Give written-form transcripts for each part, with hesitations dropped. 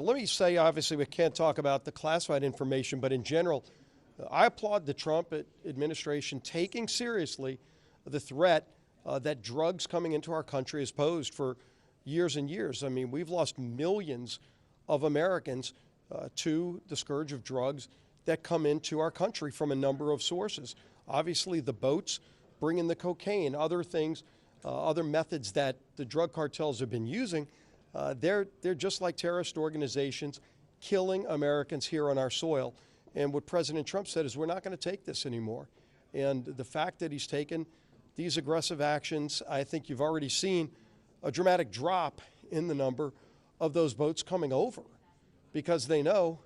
Let me say, obviously, we can't talk about the classified information, but in general, I applaud the Trump administration taking seriously the threat that drugs coming into our country has posed for years and years. I mean, we've lost millions of Americans to the scourge of drugs that come into our country from a number of sources. Obviously, the boats bringing the cocaine, other things, other methods that the drug cartels have been using. They're just like terrorist organizations killing Americans here on our soil. And what President Trump said is we're not going to take this anymore. And the fact that he's taken these aggressive actions, I think you've already seen a dramatic drop in the number of those boats coming over because they know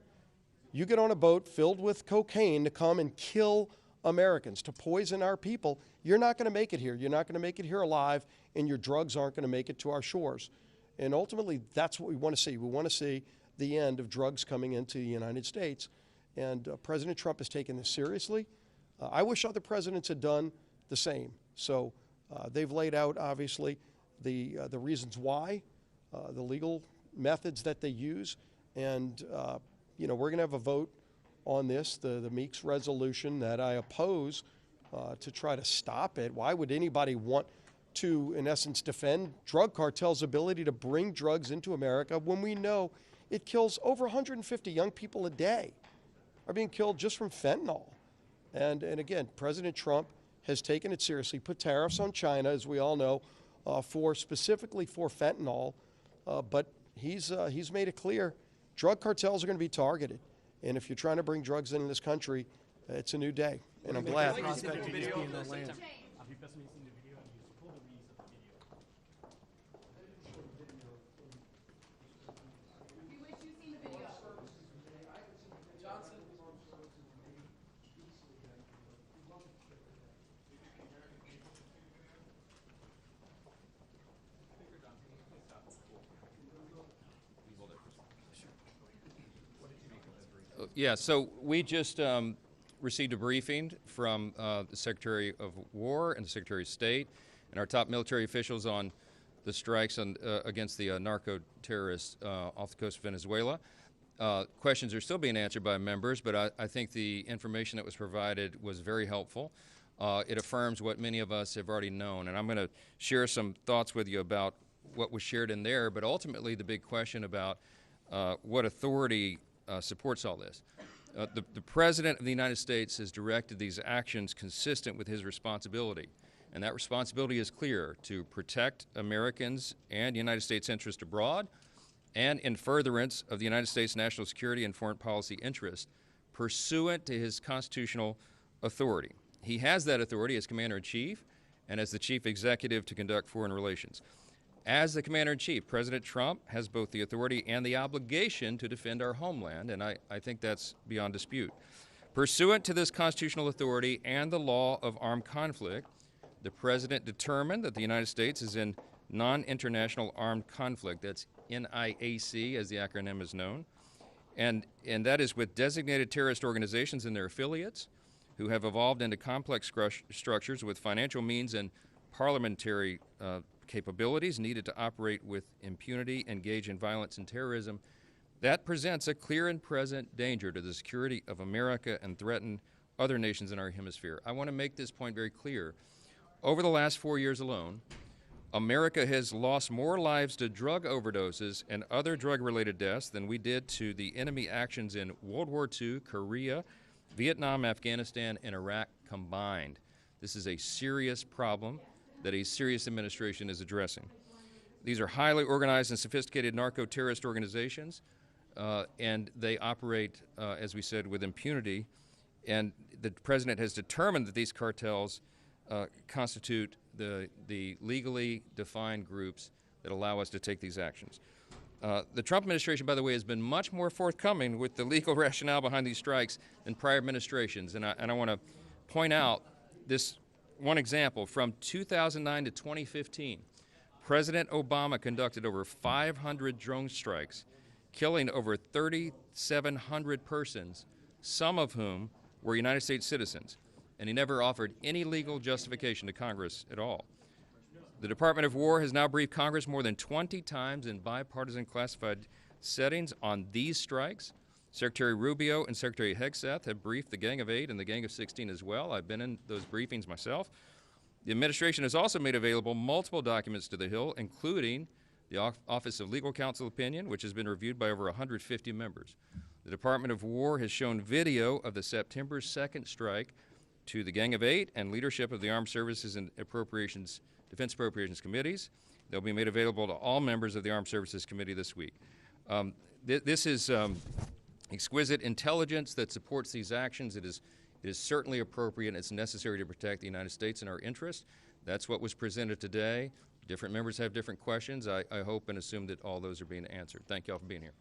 you get on a boat filled with cocaine to come and kill Americans, to poison our people, you're not going to make it here. You're not going to make it here alive, and your drugs aren't going to make it to our shores. And ultimately, that's what we want to see. We want to see the end of drugs coming into the United States. And President Trump has taken this seriously. I wish other presidents had done the same. So they've laid out, obviously, the reasons why, the legal methods that they use. And, we're going to have a vote on this, the Meeks resolution that I oppose to try to stop it. Why would anybody want to, in essence, defend drug cartels' ability to bring drugs into America when we know it kills over 150 young people a day are being killed just from fentanyl? And again, President Trump has taken it seriously, put tariffs on China, as we all know, specifically for fentanyl. But he's made it clear drug cartels are going to be targeted. And if you're trying to bring drugs into this country, it's a new day. And I'm glad. Yeah, so we just received a briefing from the Secretary of War and the Secretary of State and our top military officials on the strikes against the narco-terrorists off the coast of Venezuela. Questions are still being answered by members, but I think the information that was provided was very helpful. It affirms what many of us have already known, and I'm going to share some thoughts with you about what was shared in there, but ultimately the big question about what authority supports all this. The President of the United States has directed these actions consistent with his responsibility, and that responsibility is clear: to protect Americans and United States interests abroad and in furtherance of the United States national security and foreign policy interests pursuant to his constitutional authority. He has that authority as Commander-in-Chief and as the Chief Executive to conduct foreign relations. As the Commander-in-Chief, President Trump has both the authority and the obligation to defend our homeland, and I think that's beyond dispute. Pursuant to this constitutional authority and the law of armed conflict, the President determined that the United States is in non-international armed conflict. That's NIAC, as the acronym is known, and that is with designated terrorist organizations and their affiliates who have evolved into complex structures with financial means and parliamentary capabilities needed to operate with impunity, engage in violence and terrorism. That presents a clear and present danger to the security of America and threaten other nations in our hemisphere. I want to make this point very clear. Over the last 4 years alone, America has lost more lives to drug overdoses and other drug-related deaths than we did to the enemy actions in World War II, Korea, Vietnam, Afghanistan, and Iraq combined. This is a serious problem that a serious administration is addressing. These are highly organized and sophisticated narco-terrorist organizations, and they operate, as we said, with impunity. And the President has determined that these cartels constitute the legally defined groups that allow us to take these actions. The Trump administration, by the way, has been much more forthcoming with the legal rationale behind these strikes than prior administrations. And I want to point out this one example. From 2009 to 2015, President Obama conducted over 500 drone strikes, killing over 3,700 persons, some of whom were United States citizens, and he never offered any legal justification to Congress at all. The Department of War has now briefed Congress more than 20 times in bipartisan classified settings on these strikes. Secretary Rubio and Secretary Hegseth have briefed the Gang of 8 and the Gang of 16 as well. I've been in those briefings myself. The administration has also made available multiple documents to the Hill, including the Office of Legal Counsel opinion, which has been reviewed by over 150 members. The Department of War has shown video of the September 2nd strike to the Gang of 8 and leadership of the Armed Services and Defense Appropriations Committees. They'll be made available to all members of the Armed Services Committee this week. This is exquisite intelligence that supports these actions. It is certainly appropriate and it's necessary to protect the United States and our interests. That's what was presented today. Different members have different questions. I hope and assume that all those are being answered. Thank you all for being here.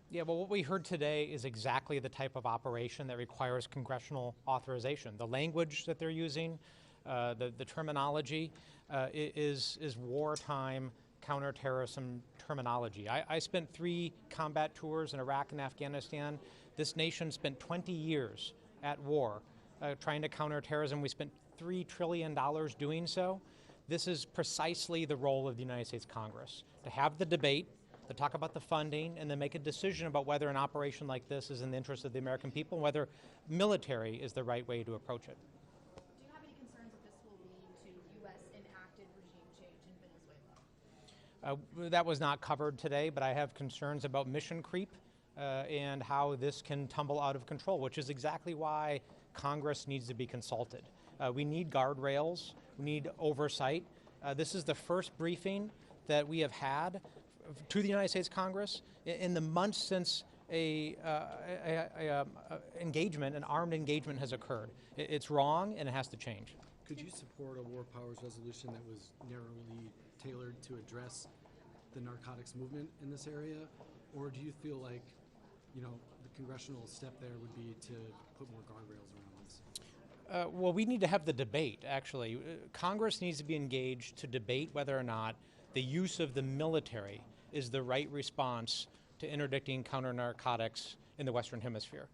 Yeah, well, what we heard today is exactly the type of operation that requires congressional authorization. The language that they're using, the terminology is wartime counterterrorism terminology. I spent 3 combat tours in Iraq and Afghanistan. This nation spent 20 years at war trying to counter terrorism. We spent $3 trillion doing so. This is precisely the role of the United States Congress, to have the debate, to talk about the funding, and then make a decision about whether an operation like this is in the interest of the American people, and whether military is the right way to approach it. Do you have any concerns that this will lead to U.S. enacted regime change in Venezuela? That was not covered today, but I have concerns about mission creep and how this can tumble out of control, which is exactly why Congress needs to be consulted. We need guardrails, we need oversight. This is the first briefing that we have had to the United States Congress in the months since an armed engagement has occurred. It's wrong and it has to change. Could you support a war powers resolution that was narrowly tailored to address the narcotics movement in this area? Or do you feel like, the congressional step there would be to put more guardrails around this? Well, we need to have the debate, actually. Congress needs to be engaged to debate whether or not the use of the military is the right response to interdicting counter-narcotics in the Western Hemisphere.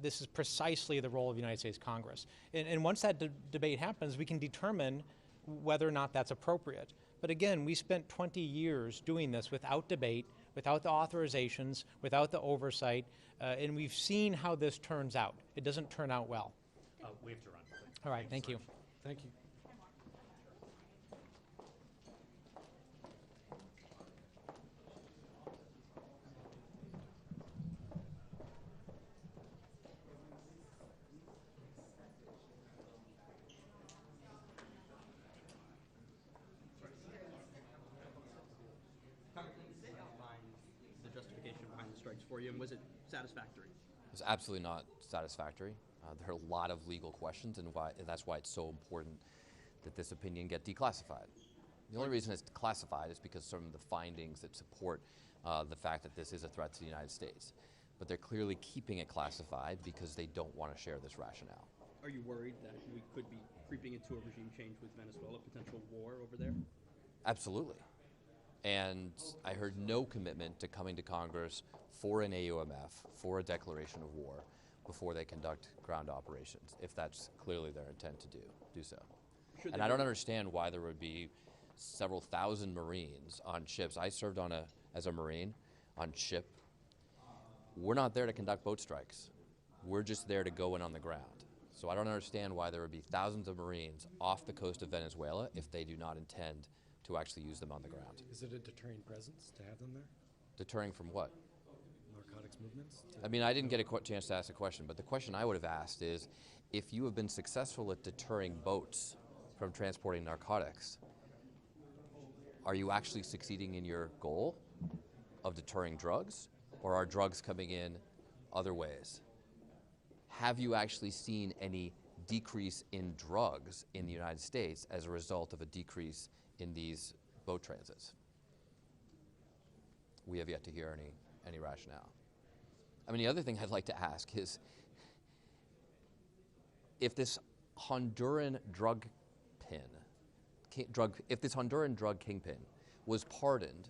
This is precisely the role of the United States Congress. And once that debate happens, we can determine whether or not that's appropriate. But again, we spent 20 years doing this without debate, without the authorizations, without the oversight, and we've seen how this turns out. It doesn't turn out well. We have to run. All right, thank you. Thank you. The justification behind the strikes for you, and was it satisfactory? It's absolutely not satisfactory. There are a lot of legal questions, and that's why it's so important that this opinion get declassified. The only reason it's declassified is because some of the findings that support the fact that this is a threat to the United States. But they're clearly keeping it classified because they don't want to share this rationale. Are you worried that we could be creeping into a regime change with Venezuela, potential war over there? Absolutely. And I heard no commitment to coming to Congress for an AUMF, for a declaration of war, before they conduct ground operations, if that's clearly their intent to do so. And I don't understand why there would be several thousand Marines on ships. I served as a Marine on ship. We're not there to conduct boat strikes. We're just there to go in on the ground. So I don't understand why there would be thousands of Marines off the coast of Venezuela if they do not intend to actually use them on the ground. Is it a deterring presence to have them there? Deterring from what? Narcotics movements? I mean, I didn't get a chance to ask a question, but the question I would have asked is, if you have been successful at deterring boats from transporting narcotics, are you actually succeeding in your goal of deterring drugs, or are drugs coming in other ways? Have you actually seen any decrease in drugs in the United States as a result of a decrease in these boat transits? We have yet to hear any rationale. I mean, the other thing I'd like to ask is, if this Honduran drug kingpin was pardoned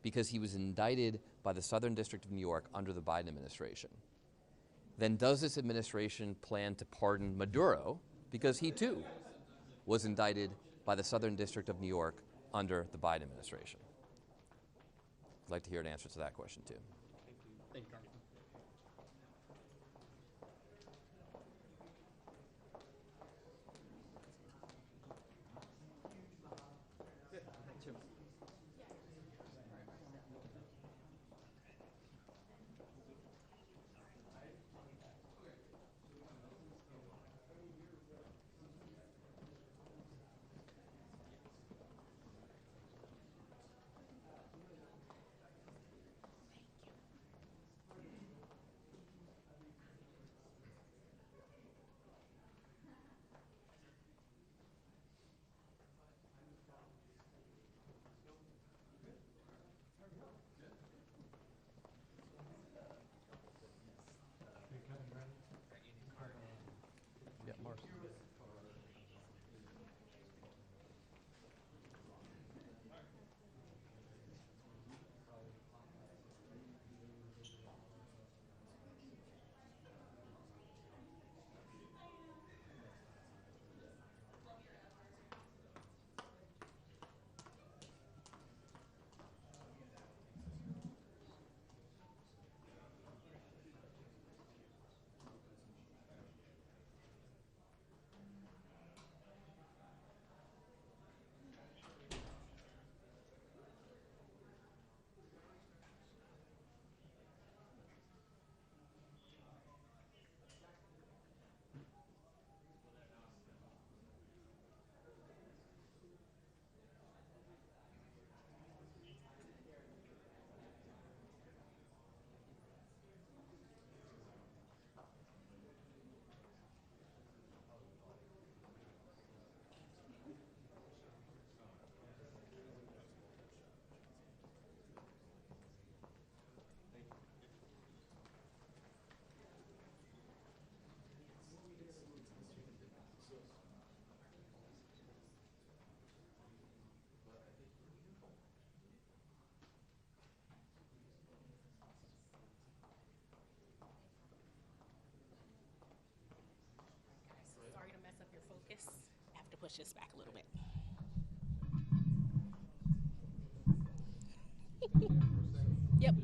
because he was indicted by the Southern District of New York under the Biden administration, then does this administration plan to pardon Maduro because he too was indicted by the Southern District of New York under the Biden administration? I'd like to hear an answer to that question too. Thank you, Congressman. Tim. push this back a little bit. Yep.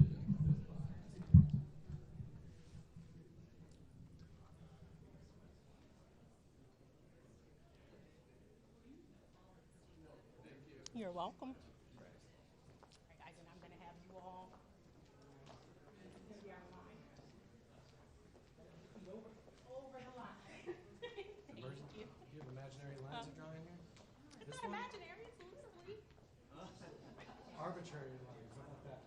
You're welcome. All right, guys, and I'm going to have you all. This is going to be our line. Over the line. Thank you. Do you have imaginary lines you're drawing here? It's not imaginary, it's literally. Arbitrary lines, how about that?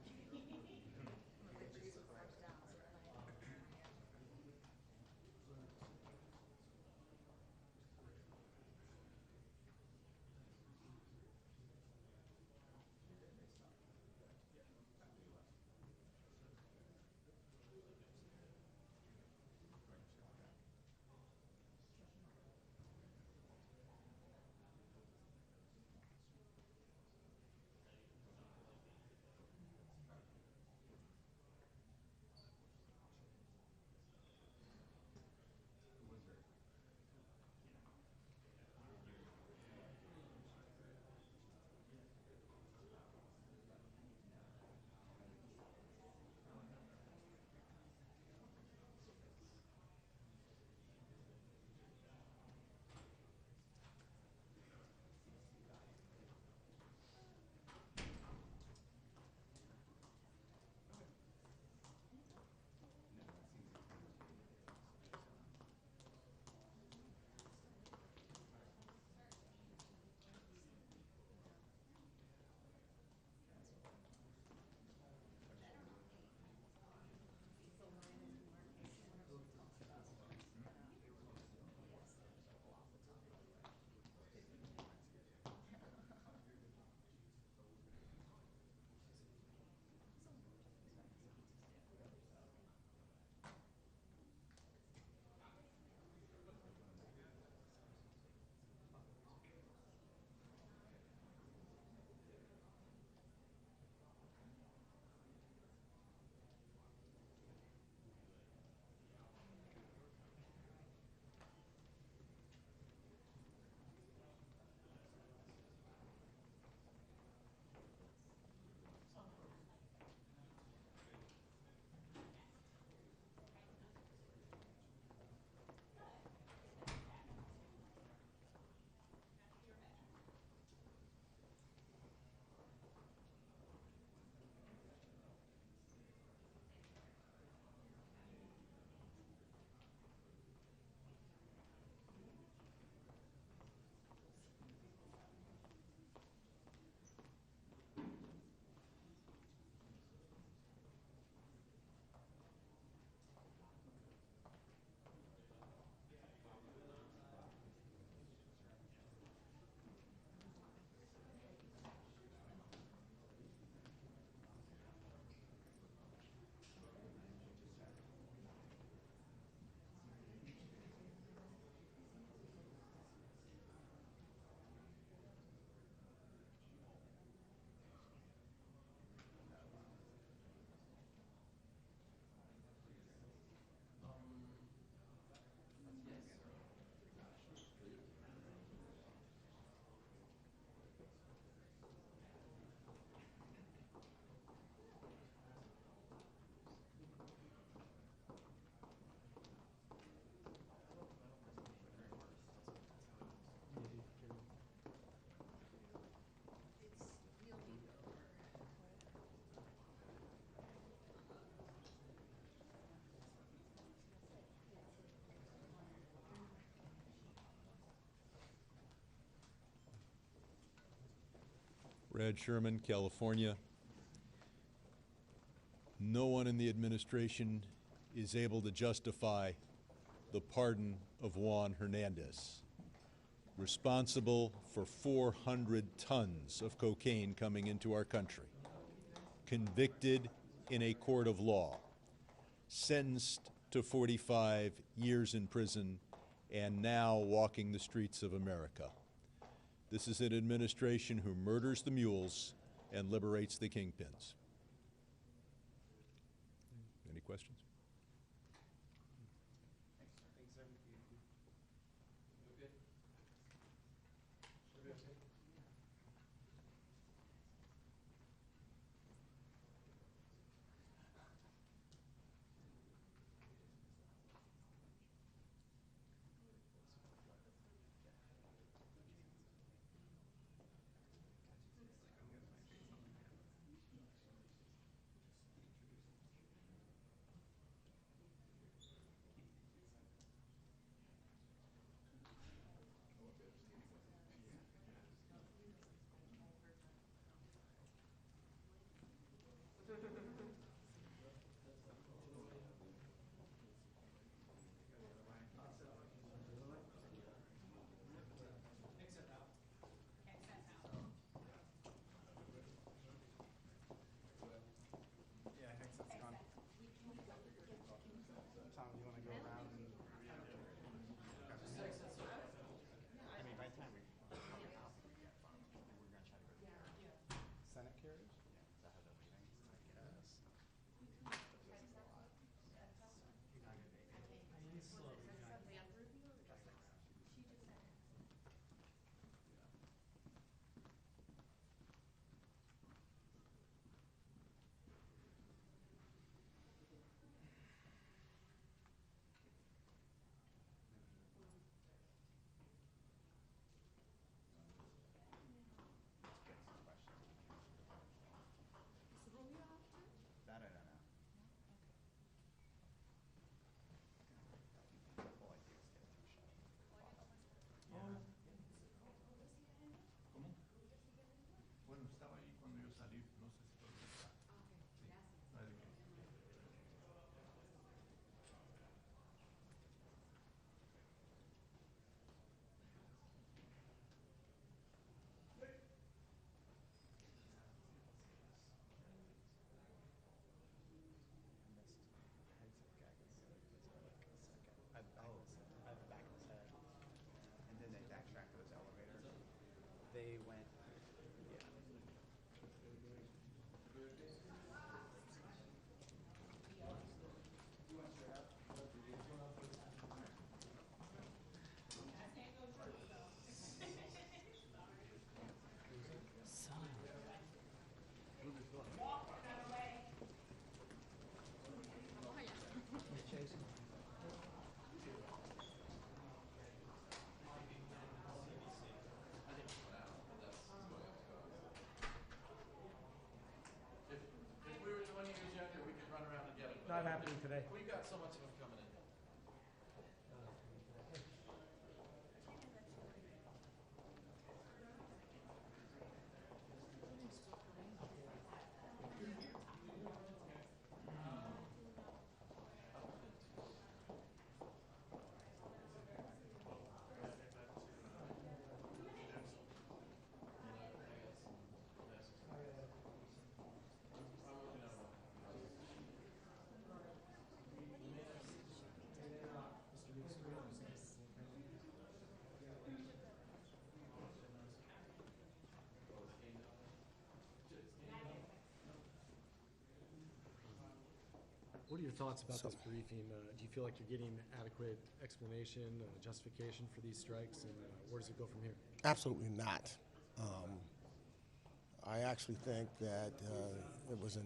Brad Sherman, California. No one in the administration is able to justify the pardon of Juan Hernandez, responsible for 400 tons of cocaine coming into our country, convicted in a court of law, sentenced to 45 years in prison, and now walking the streets of America. This is an administration who murders the mules and liberates the kingpins. Any questions? they went. Not happening today. We got so much of them coming in. What are your thoughts about this briefing? Do you feel like you're getting adequate explanation, justification for these strikes, and where does it go from here? Absolutely not. I actually think that it was,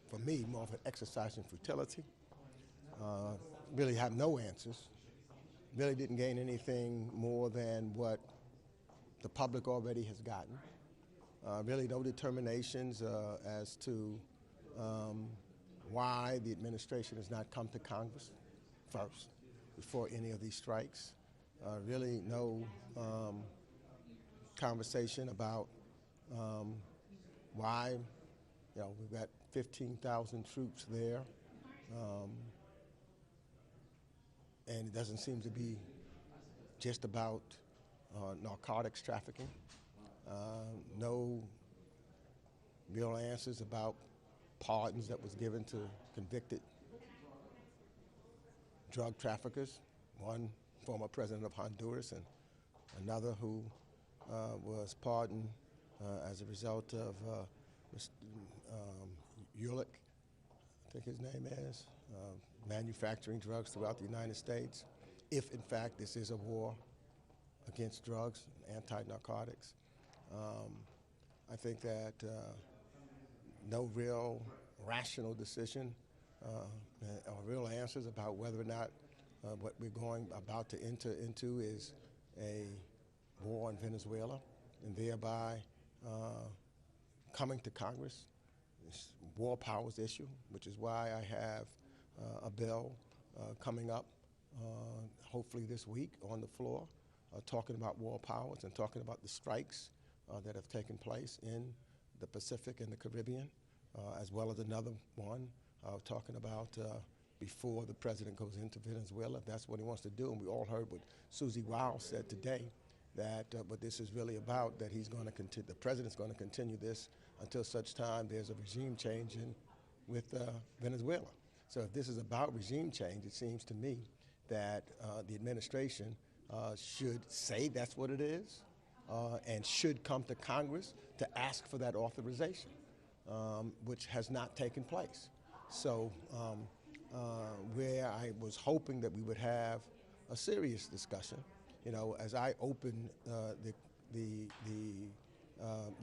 for me, more of an exercise in futility. Really have no answers. Really didn't gain anything more than what the public already has gotten. Really no determinations as to why the administration has not come to Congress first before any of these strikes. Really no conversation about why, we've got 15,000 troops there, and it doesn't seem to be just about narcotics trafficking. No real answers about pardons that was given to convicted drug traffickers, one former president of Honduras and another who was pardoned as a result of Ulick, I think his name is, manufacturing drugs throughout the United States, if in fact this is a war against drugs, anti-narcotics. I think that no real rational decision or real answers about whether or not what we're about to enter into is a war in Venezuela, and thereby coming to Congress, this war powers issue, which is why I have a bill coming up hopefully this week on the floor talking about war powers and talking about the strikes that have taken place in the Pacific and the Caribbean, as well as another one talking about before the president goes into Venezuela, if that's what he wants to do. And we all heard what Susie Wiles said today, that what this is really about, that he's going to continue, the president's going to continue this until such time there's a regime change with Venezuela. So if this is about regime change, it seems to me that the administration should say that's what it is and should come to Congress to ask for that authorization, which has not taken place. So where I was hoping that we would have a serious discussion, as I opened the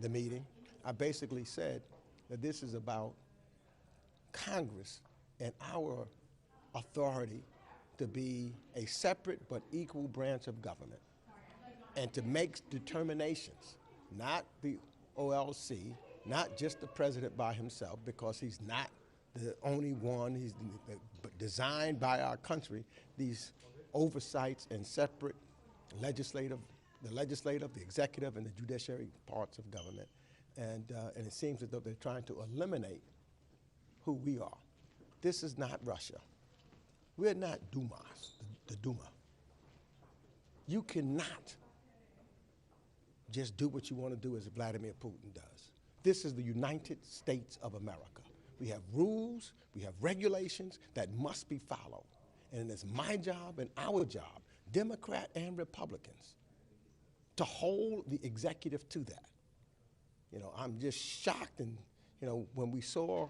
meeting, I basically said that this is about Congress and our authority to be a separate but equal branch of government and to make determinations, not the OLC, not just the president by himself, because he's not the only one. He's designed by our country, these oversights and separate the legislative, the executive, and the judiciary parts of government. And it seems as though they're trying to eliminate who we are. This is not Russia. We're not the Duma. You cannot just do what you want to do as Vladimir Putin does. This is the United States of America. We have rules, we have regulations that must be followed. And it's my job and our job, Democrat and Republicans, to hold the executive to that. You know, I'm just shocked, and you know, when we saw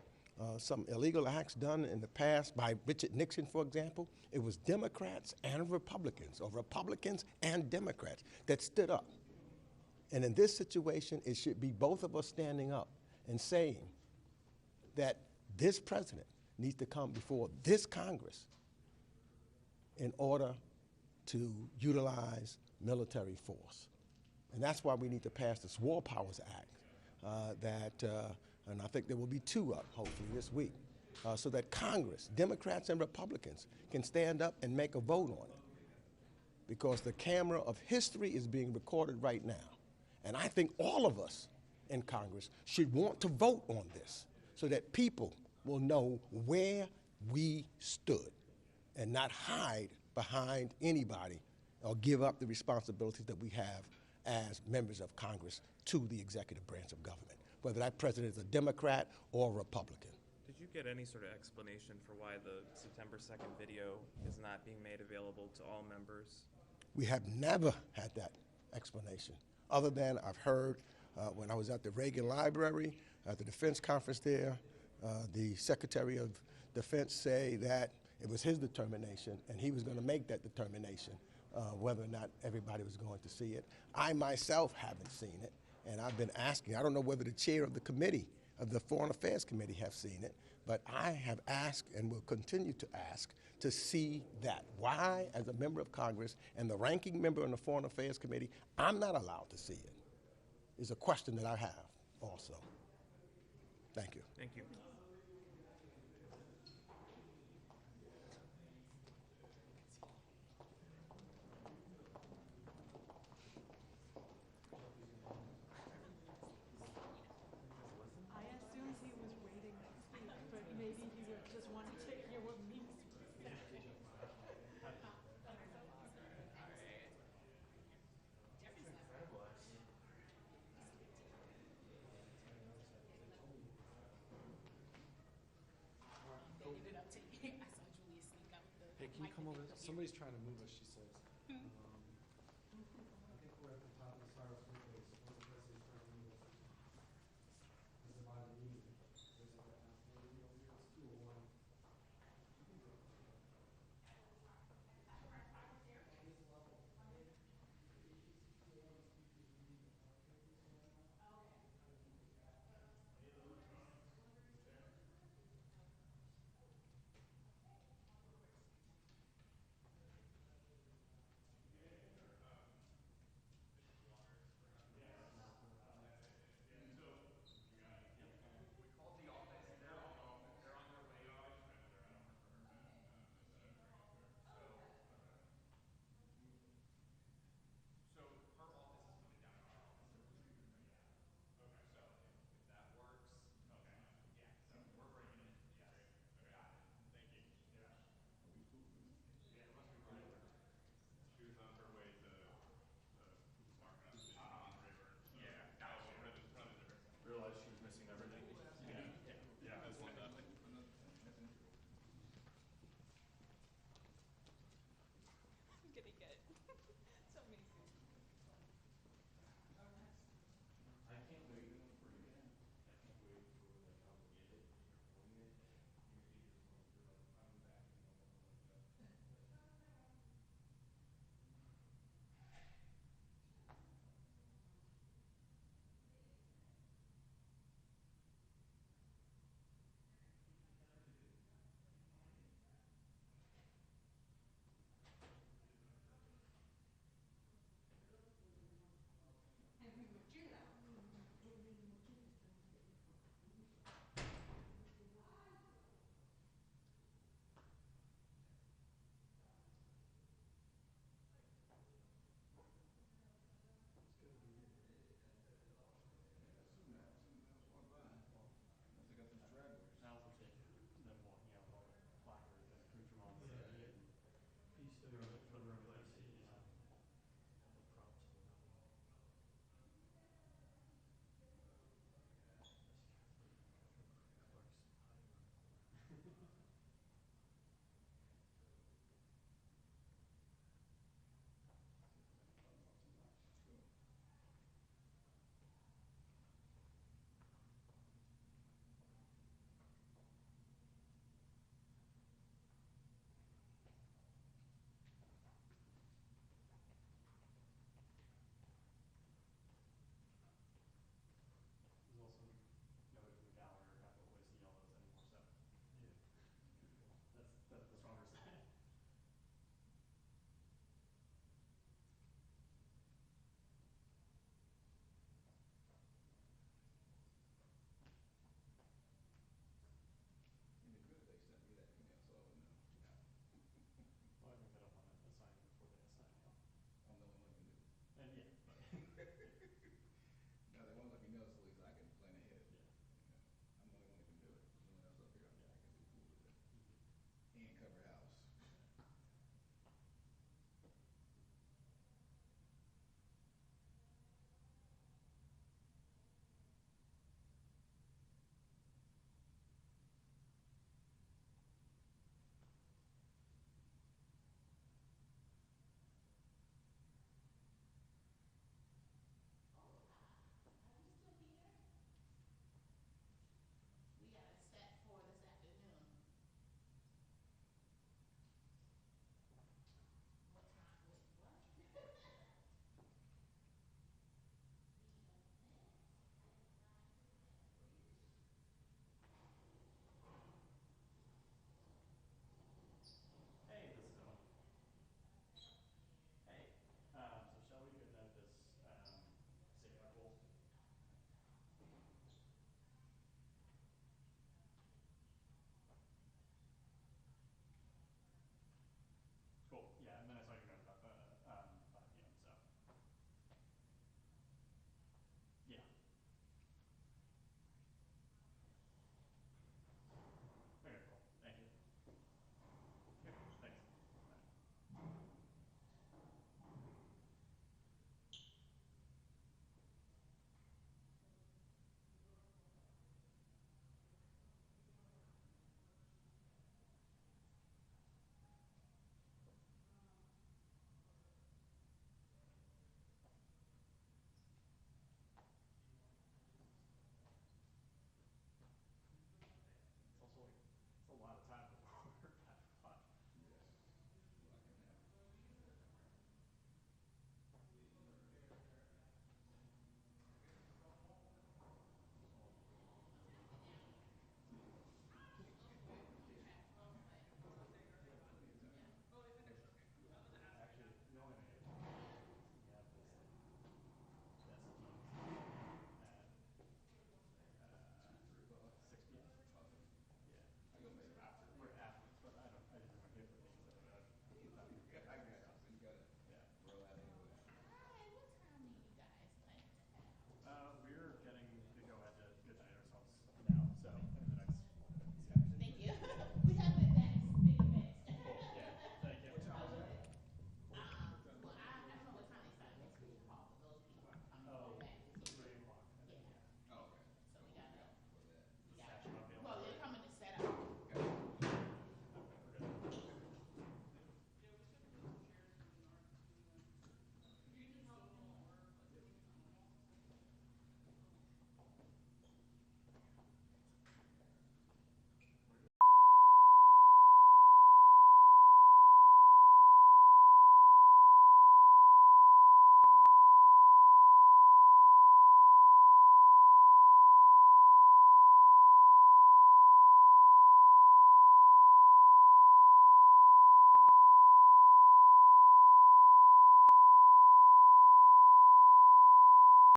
some illegal acts done in the past by Richard Nixon, for example, it was Democrats and Republicans, or Republicans and Democrats, that stood up. And in this situation, it should be both of us standing up and saying that this president needs to come before this Congress in order to utilize military force. And that's why we need to pass this War Powers Act and I think there will be two up, hopefully, this week, so that Congress, Democrats and Republicans, can stand up and make a vote on it. Because the camera of history is being recorded right now. And I think all of us in Congress should want to vote on this so that people will know where we stood and not hide behind anybody or give up the responsibilities that we have as members of Congress to the executive branch of government, whether that president is a Democrat or a Republican. Did you get any sort of explanation for why the September 2nd video is not being made available to all members? We have never had that explanation, other than I've heard when I was at the Reagan Library, at the defense conference there, the Secretary of Defense say that it was his determination and he was going to make that determination whether or not everybody was going to see it. I myself haven't seen it, and I've been asking. I don't know whether the chair of the committee, of the Foreign Affairs Committee, have seen it, but I have asked and will continue to ask to see that. Why, as a member of Congress and the ranking member in the Foreign Affairs Committee, I'm not allowed to see it, is a question that I have also. Thank you. Thank you. I assumed he was waiting to speak, but maybe he just wanted to hear what me was saying. Hey, can you come over? Somebody's trying to move us, she says.